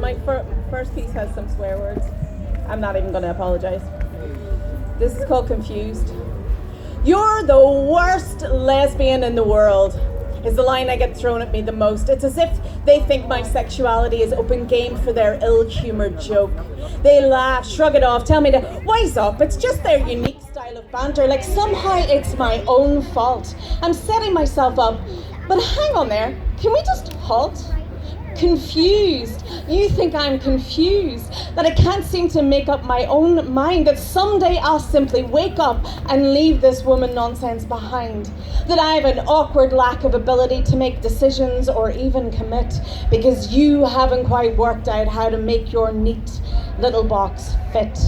my first piece has some swear words. I'm not even going to apologize. This is called Confused. You're the worst lesbian in the world, is the line I get thrown at me the most. It's as if they think my sexuality is open game for their ill-humoured joke. They laugh, shrug it off, tell me to wise up. It's just their unique style of banter, like somehow it's my own fault. I'm setting myself up. But hang on there, can we just halt? Confused. You think I'm confused, that I can't seem to make up my own mind, that someday I'll simply wake up and leave this woman nonsense behind, that I have an awkward lack of ability to make decisions or even commit because you haven't quite worked out how to make your neat little box fit.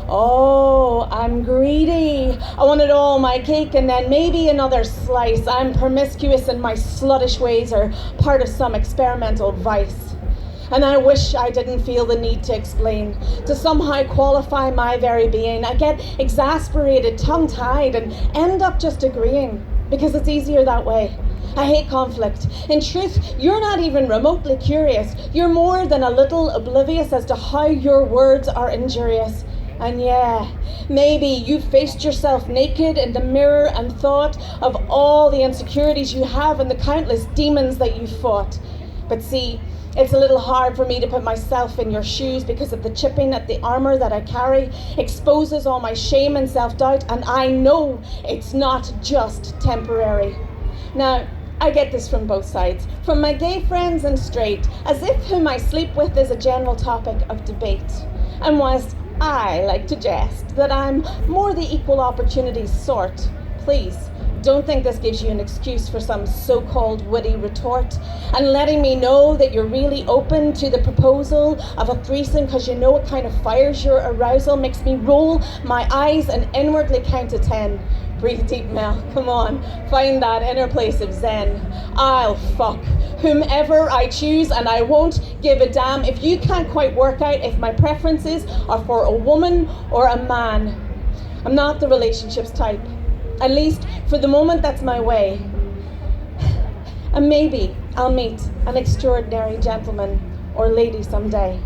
Oh, I'm greedy. I wanted all my cake and then maybe another slice. I'm promiscuous and my sluttish ways are part of some experimental vice. And I wish I didn't feel the need to explain, to somehow qualify my very being. I get exasperated, tongue-tied, and end up just agreeing, because it's easier that way. I hate conflict. In truth, you're not even remotely curious. You're more than a little oblivious as to how your words are injurious. And yeah, maybe you faced yourself naked in the mirror and thought of all the insecurities you have and the countless demons that you fought. But see, it's a little hard for me to put myself in your shoes because of the chipping at the armour that I carry exposes all my shame and self-doubt, and I know it's not just temporary. Now, I get this from both sides, from my gay friends and straight, as if whom I sleep with is a general topic of debate. And whilst I like to jest that I'm more the equal opportunity sort, please don't think this gives you an excuse for some so-called witty retort and letting me know that you're really open to the proposal of a threesome because you know it kind of fires your arousal, makes me roll my eyes and inwardly count to 10. Breathe deep, Mel, come on, find that inner place of zen. I'll fuck whomever I choose and I won't give a damn if you can't quite work out if my preferences are for a woman or a man. I'm not the relationships type. At least, for the moment, that's my way. And maybe I'll meet an extraordinary gentleman or lady someday.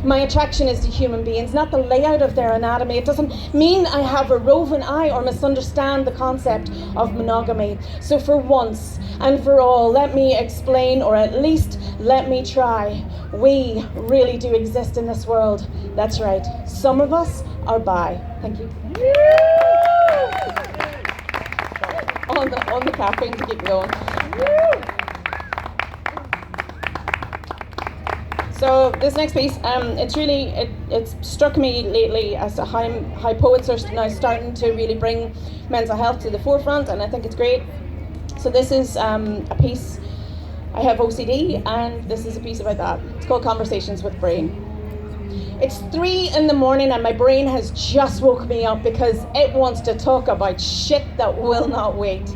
My attraction is to human beings, not the layout of their anatomy. It doesn't mean I have a roving eye or misunderstand the concept of monogamy. So for once and for all, let me explain, or at least let me try. We really do exist in this world. That's right. Some of us are bi. Thank you. On the caffeine to keep going. So this next piece, it's struck me lately as to how poets are now starting to really bring mental health to the forefront, and I think it's great. So this is a piece. I have OCD, and this is a piece about that. It's called Conversations with Brain. It's 3 a.m. and my brain has just woke me up because it wants to talk about shit that will not wait.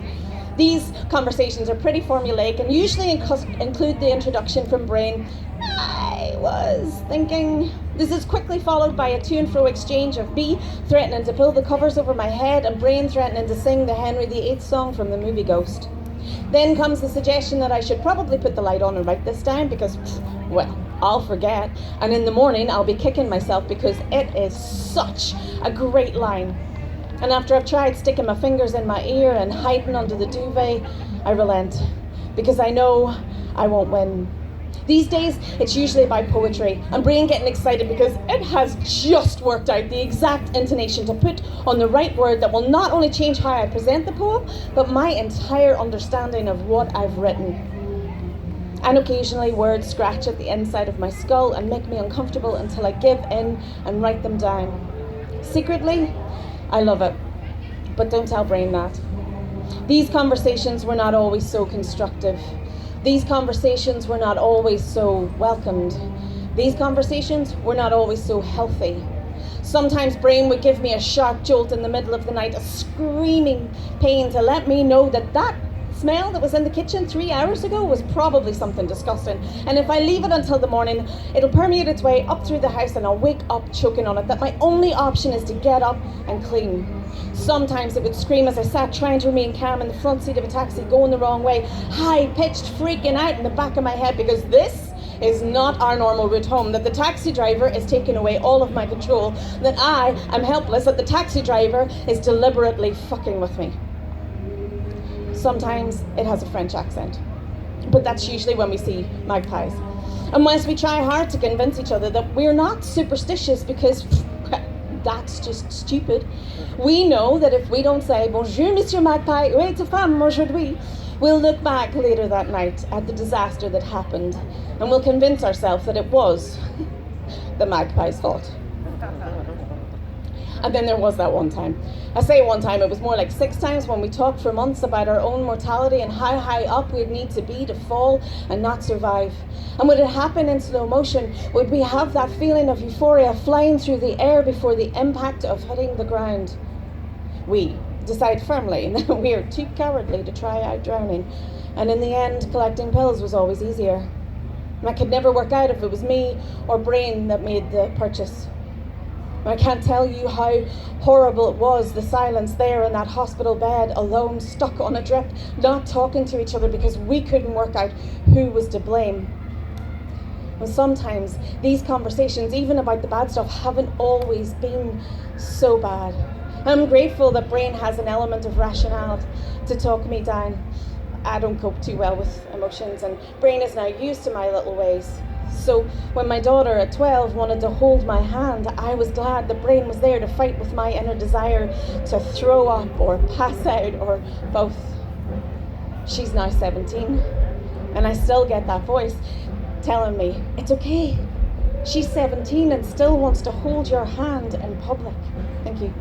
These conversations are pretty formulaic and usually include the introduction from Brain. I was thinking. This is quickly followed by a to and fro exchange of me threatening to pull the covers over my head and Brain threatening to sing the Henry VIII song from the movie Ghost. Then comes the suggestion that I should probably put the light on and write this down because, well, I'll forget. And in the morning I'll be kicking myself because it is such a great line. And after I've tried sticking my fingers in my ear and hiding under the duvet, I relent because I know I won't win. These days, it's usually about poetry, and Brain getting excited because it has just worked out the exact intonation to put on the right word that will not only change how I present the poem, but my entire understanding of what I've written. And occasionally words scratch at the inside of my skull and make me uncomfortable until I give in and write them down. Secretly, I love it, but don't tell Brain that. These conversations were not always so constructive. These conversations were not always so welcomed. These conversations were not always so healthy. Sometimes Brain would give me a sharp jolt in the middle of the night, a screaming pain to let me know that smell that was in the kitchen 3 hours ago was probably something disgusting. And if I leave it until the morning, it'll permeate its way up through the house and I'll wake up choking on it, that my only option is to get up and clean. Sometimes it would scream as I sat trying to remain calm in the front seat of a taxi going the wrong way, high-pitched freaking out in the back of my head because this is not our normal route home, that the taxi driver is taking away all of my control, that I am helpless, that the taxi driver is deliberately fucking with me. Sometimes it has a French accent, but that's usually when we see magpies. And whilst we try hard to convince each other that we're not superstitious because that's just stupid, we know that if we don't say bonjour monsieur magpie, où est ta femme aujourd'hui, we'll look back later that night at the disaster that happened and we'll convince ourselves that it was the magpie's fault. And then there was that one time. I say one time, it was more like 6 times when we talked for months about our own mortality and how high up we'd need to be to fall and not survive. And would it happen in slow motion? Would we have that feeling of euphoria flying through the air before the impact of hitting the ground? We decide firmly that we are too cowardly to try out drowning. And in the end, collecting pills was always easier. And I could never work out if it was me or Brain that made the purchase. I can't tell you how horrible it was, the silence there in that hospital bed, alone, stuck on a drip, not talking to each other because we couldn't work out who was to blame. And sometimes these conversations, even about the bad stuff, haven't always been so bad. I'm grateful that Brain has an element of rationale to talk me down. I don't cope too well with emotions, and Brain is now used to my little ways. So when my daughter at 12 wanted to hold my hand, I was glad that Brain was there to fight with my inner desire to throw up or pass out or both. She's now 17, and I still get that voice telling me, it's okay. She's 17 and still wants to hold your hand in public. Thank you.